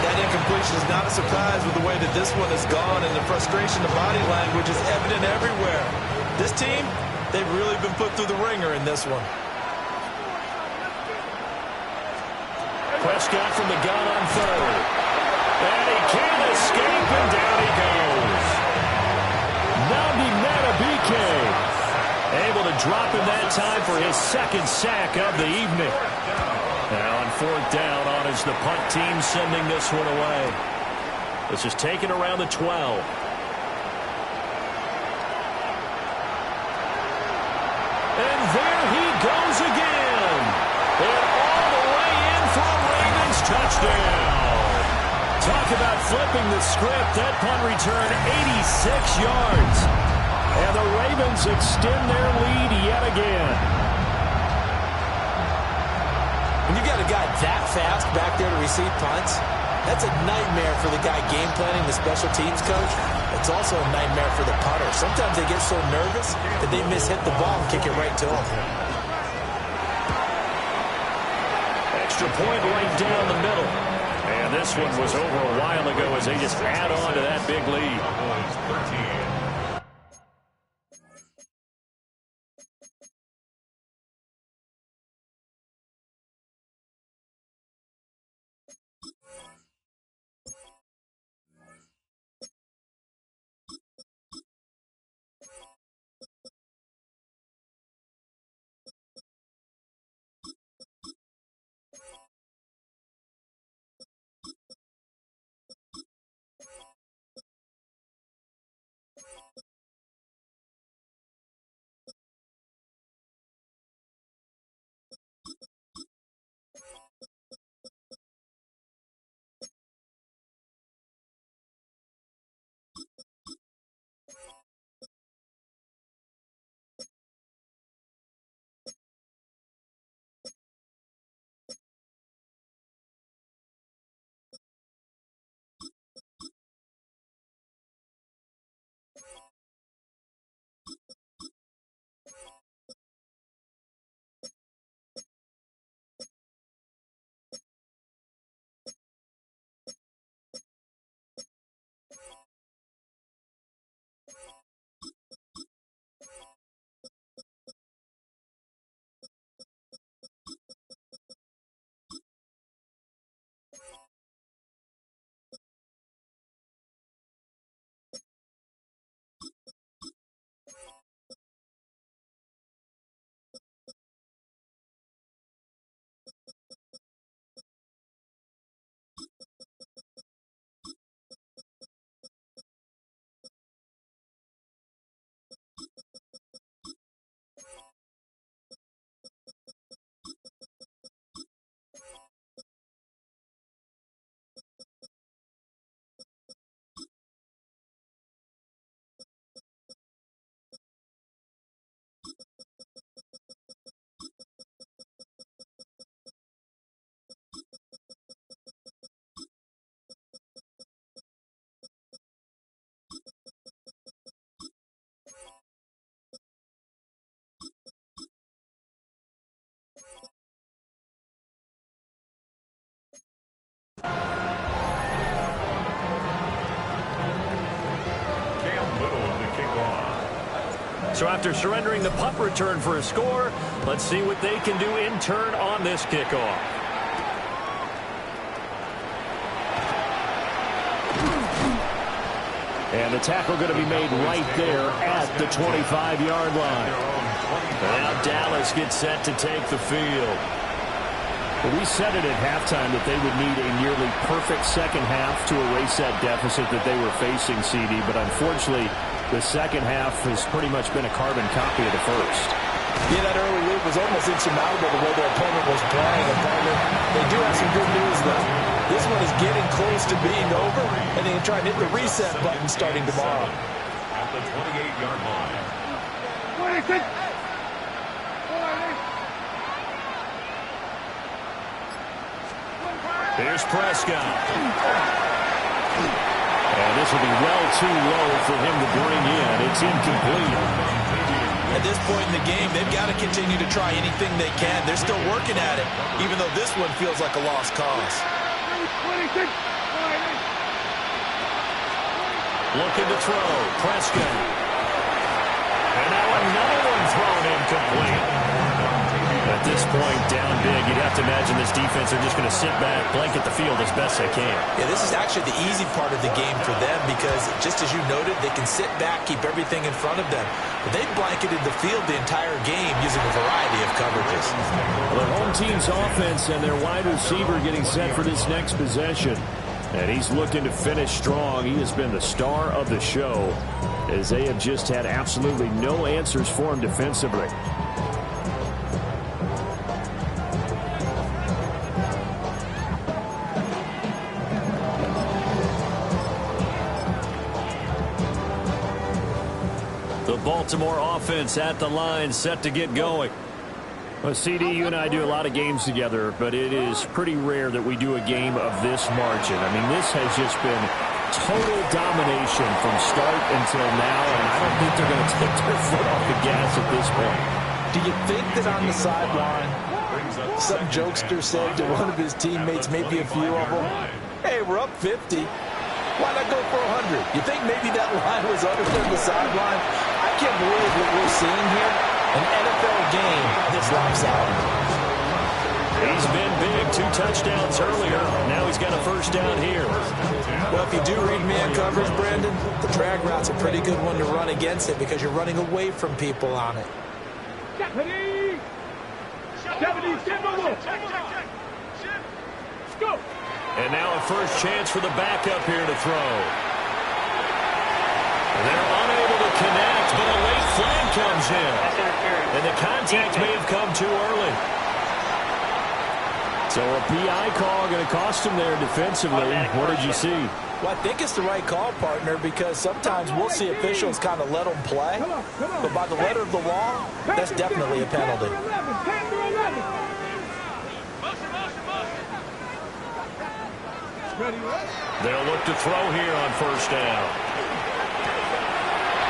That incompletion is not a surprise with the way that this one has gone, and the frustration, the body language is evident everywhere. This team, they've really been put through the ringer in this one. Prescott from the gun on 3rd. And he can't escape, and down he goes. Nnamdi Madubuike able to drop him that time for his 2nd sack of the evening. Now on 4th down on is the punt team sending this one away. This is taken around the 12. And there he goes again. And all the way in for a Ravens touchdown. Talk about flipping the script. That punt return 86 yards. And the Ravens extend their lead yet again. When you got a guy that fast back there to receive punts, that's a nightmare for the guy game planning, the special teams coach. It's also a nightmare for the punter. Sometimes they get so nervous that they miss-hit the ball and kick it right to them. Extra point right down the middle. And this one was over a while ago as they just add on to that big lead. 13. So after surrendering the punt return for a score, let's see what they can do in turn on this kickoff. And the tackle going to be made right there at the 25-yard line. Now Dallas gets set to take the field. We said it at halftime that they would need a nearly perfect second half to erase that deficit that they were facing, CD. But unfortunately, the second half has pretty much been a carbon copy of the first. Yeah, that early lead was almost insurmountable the way their opponent was playing. They do have some good news, though. This one is getting close to being over, and they can try and hit the reset button starting tomorrow. At the 28-yard line. Here's Prescott. And this will be well too low for him to bring in. It's incomplete. At this point in the game, they've got to continue to try anything they can. They're still working at it, even though this one feels like a lost cause. Looking to throw. Prescott. And now another one thrown incomplete. At this point, down big, you'd have to imagine this defense are just going to sit back, blanket the field as best they can. Yeah, this is actually the easy part of the game for them because, just as you noted, they can sit back, keep everything in front of them. But they've blanketed the field the entire game using a variety of coverages. Well, the home team's offense and their wide receiver getting set for this next possession. And he's looking to finish strong. He has been the star of the show as they have just had absolutely no answers for him defensively. Baltimore offense at the line, set to get going. Well, CD, you and I do a lot of games together, but it is pretty rare that we do a game of this margin. I mean, this has just been total domination from start until now, and I don't think they're going to take their foot off the gas at this point. Do you think that on the sideline, some jokester said to one of his teammates, maybe a few of them, hey, we're up 50. Why not go for 100? You think maybe that line was uttered on the sideline? I can't believe what we're seeing here. An NFL game this lopsided. He's been big. 2 touchdowns earlier. Now he's got a first down here. Well, if you do read man coverage, Brandon, the drag route's a pretty good one to run against it because you're running away from people on it. Deputy! Go! And now a first chance for the backup here to throw. They're unable to connect, but a late flag comes in. And the contact may have come too early. So a PI call going to cost him there defensively. What did you see? Well, I think it's the right call, partner, because sometimes we'll see officials kind of let them play. But by the letter of the law, that's definitely a penalty. They'll look to throw here on first down.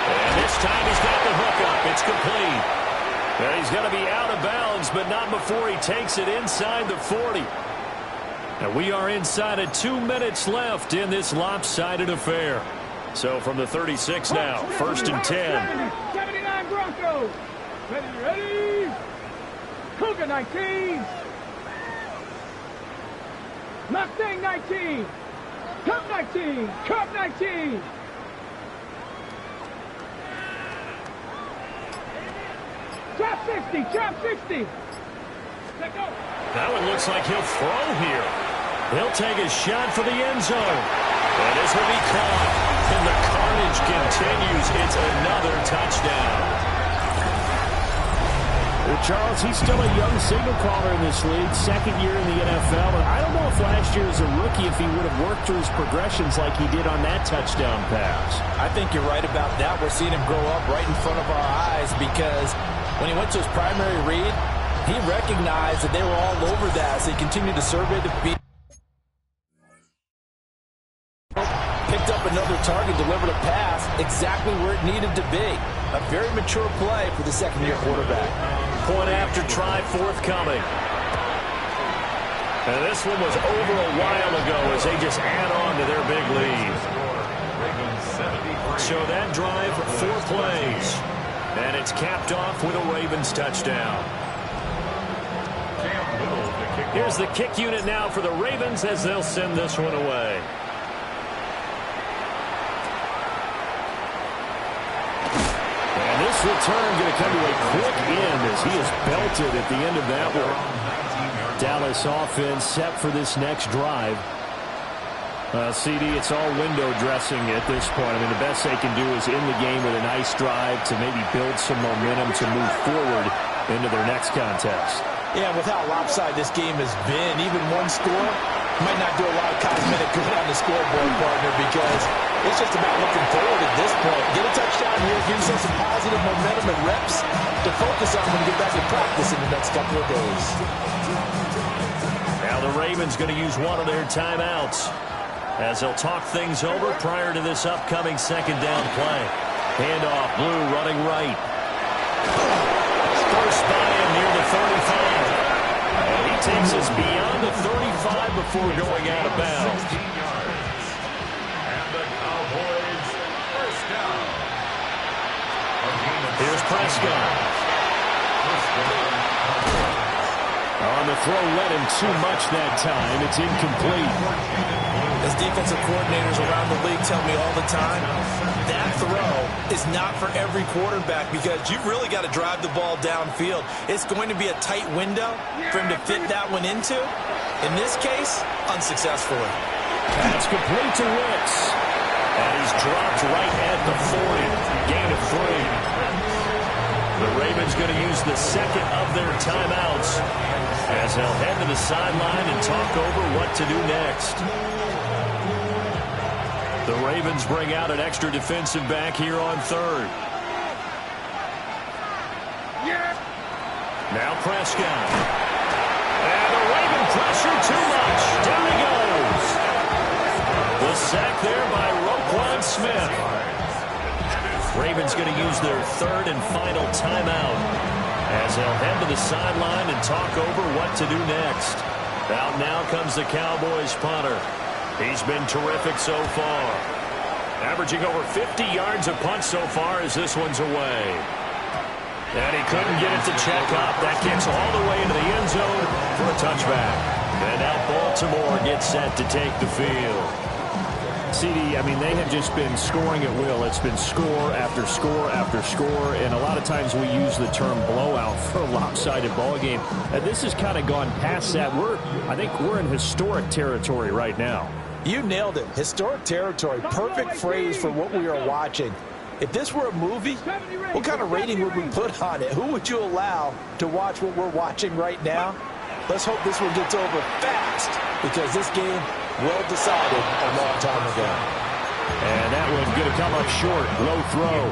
And this time he's got the hook up. It's complete. And he's going to be out of bounds, but not before he takes it inside the 40. And we are inside of 2 minutes left in this lopsided affair. So from the 36 now, first and 10. 79 Broncos. Ready. Cougar 19. Mustang 19. Cup 19. Cup 19. Drop 60. Drop 60. Let go. Now it looks like he'll throw here. He'll take a shot for the end zone. And this will be caught. And the carnage continues. It's another touchdown. Well, Charles, he's still a young signal caller in this league, second year in the NFL. And I don't know if last year as a rookie, if he would have worked through his progressions like he did on that touchdown pass. I think you're right about that. We're seeing him grow up right in front of our eyes because when he went to his primary read, he recognized that they were all over that as they continued to survey the field. Picked up another target, delivered a pass exactly where it needed to be. A very mature play for the second-year quarterback. Point after try forthcoming. And this one was over a while ago as they just add on to their big lead. So that drive, 4 plays. And it's capped off with a Ravens touchdown. Here's the kick unit now for the Ravens as they'll send this one away. And this return going to come to a quick end as he is belted at the end of that one. Dallas offense set for this next drive. CD, it's all window dressing at this point. I mean, the best they can do is in the game with a nice drive to maybe build some momentum to move forward into their next contest. Yeah, with how lopsided this game has been, even one score might not do a lot of cosmetic good on the scoreboard, partner, because it's just about looking forward at this point. Get a touchdown here, give yourself some positive momentum and reps to focus on when you get back to practice in the next couple of days. Now the Ravens going to use one of their timeouts as they'll talk things over prior to this upcoming second down play. Handoff, Blue running right. First by him near the 35. And he takes us beyond the 35 before going out of bounds. And the Cowboys first down. Here's Prescott. On the throw, led him too much that time. It's incomplete. As defensive coordinators around the league tell me all the time, that throw is not for every quarterback because you've really got to drive the ball downfield. It's going to be a tight window for him to fit that one into. In this case, unsuccessfully. That's complete to Wicks. And he's dropped right at the 40. Gain of 3. The Ravens going to use the second of their timeouts as they'll head to the sideline and talk over what to do next. The Ravens bring out an extra defensive back here on third. Now Prescott. And the Raven pressure too much. Down he goes. The sack there by Roquan Smith. Ravens going to use their third and final timeout as they'll head to the sideline and talk over what to do next. Out now comes the Cowboys punter. He's been terrific so far. Averaging over 50 yards a punt so far as this one's away. And he couldn't get it to check up. That gets all the way into the end zone for a touchback. And now Baltimore gets set to take the field. CD, I mean, they have just been scoring at will. It's been score after score after score, and a lot of times we use the term blowout for a lopsided ball game. And this has kind of gone past that. I think we're in historic territory right now. You nailed it. Historic territory. Perfect phrase for what we are watching. If this were a movie, what kind of rating would we put on it? Who would you allow to watch what we're watching right now? Let's hope this one gets over fast because this game well decided a long time ago. And that one's going to come up short. Low throw.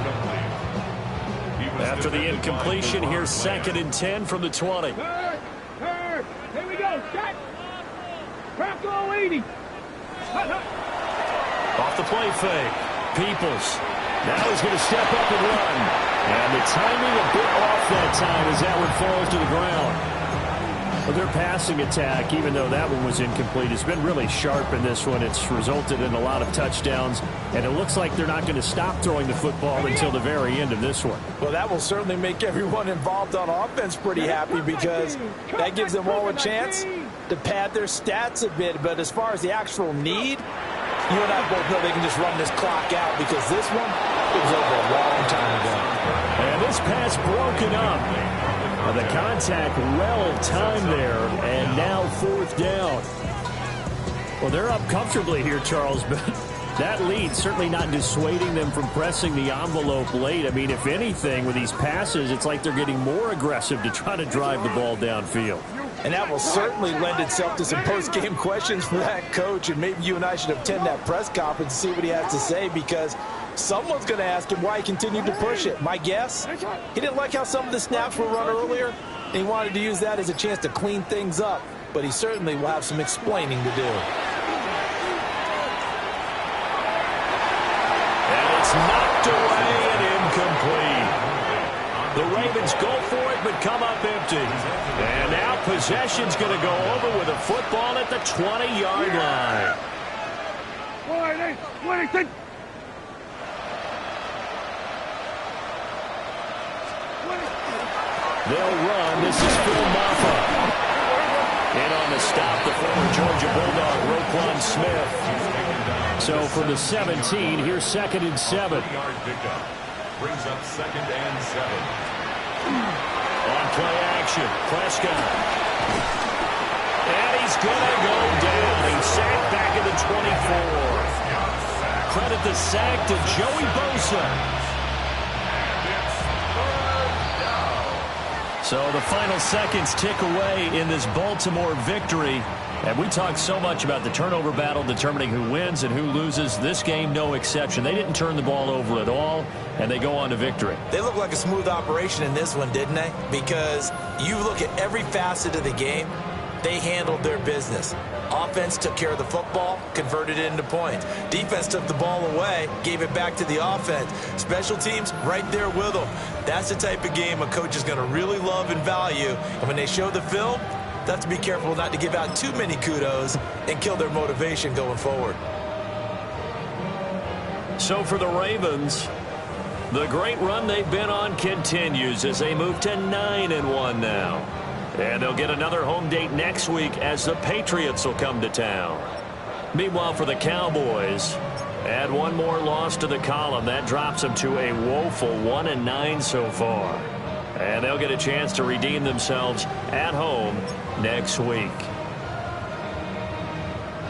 After the incompletion, here's 2nd and 10 from the 20. Here we go. Set. Crack all 80. Off the play fake. Peoples. Now he's going to step up and run. And the timing a bit off that time as that one falls to the ground. Well, their passing attack, even though that one was incomplete, has been really sharp in this one. It's resulted in a lot of touchdowns, and it looks like they're not going to stop throwing the football until the very end of this one. Well, that will certainly make everyone involved on offense pretty happy because that gives them all a chance to pad their stats a bit. But as far as the actual need, you and I both know they can just run this clock out because this one was over a long time ago. And this pass broken up. The contact well timed there, and now 4th down. Well, they're up comfortably here, Charles, but that lead certainly not dissuading them from pressing the envelope late. I mean, if anything, with these passes, it's like they're getting more aggressive to try to drive the ball downfield. And that will certainly lend itself to some post-game questions for that coach, and maybe you and I should attend that press conference and see what he has to say because someone's going to ask him why he continued to push it. My guess, he didn't like how some of the snaps were run earlier, and he wanted to use that as a chance to clean things up, but he certainly will have some explaining to do. And it's knocked away and incomplete. The Ravens go for it, but come up empty. And now possession's going to go over with a football at the 20-yard line. They'll run. This is Phil Maffa. In on the stop, the former Georgia Bulldog, Roquan Smith. So from the 17, here's 2nd and 7. Brings up 2nd and 7. On play action, Prescott. And he's going to go down. He's sacked back at the 24. Credit the sack to Joey Bosa. So the final seconds tick away in this Baltimore victory. And we talked so much about the turnover battle determining who wins and who loses. This game, no exception. They didn't turn the ball over at all, and they go on to victory. They look like a smooth operation in this one, didn't they? Because you look at every facet of the game, they handled their business. Offense took care of the football, converted it into points. Defense took the ball away, gave it back to the offense. Special teams, right there with them. That's the type of game a coach is going to really love and value. And when they show the film, they have to be careful not to give out too many kudos and kill their motivation going forward. So for the Ravens, the great run they've been on continues as they move to 9-1 now. And they'll get another home date next week as the Patriots will come to town. Meanwhile, for the Cowboys, add one more loss to the column. That drops them to a woeful 1-9 so far. And they'll get a chance to redeem themselves at home next week.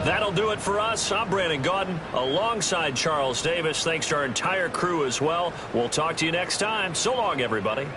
That'll do it for us. I'm Brandon Gaudin alongside Charles Davis. Thanks to our entire crew as well. We'll talk to you next time. So long, everybody.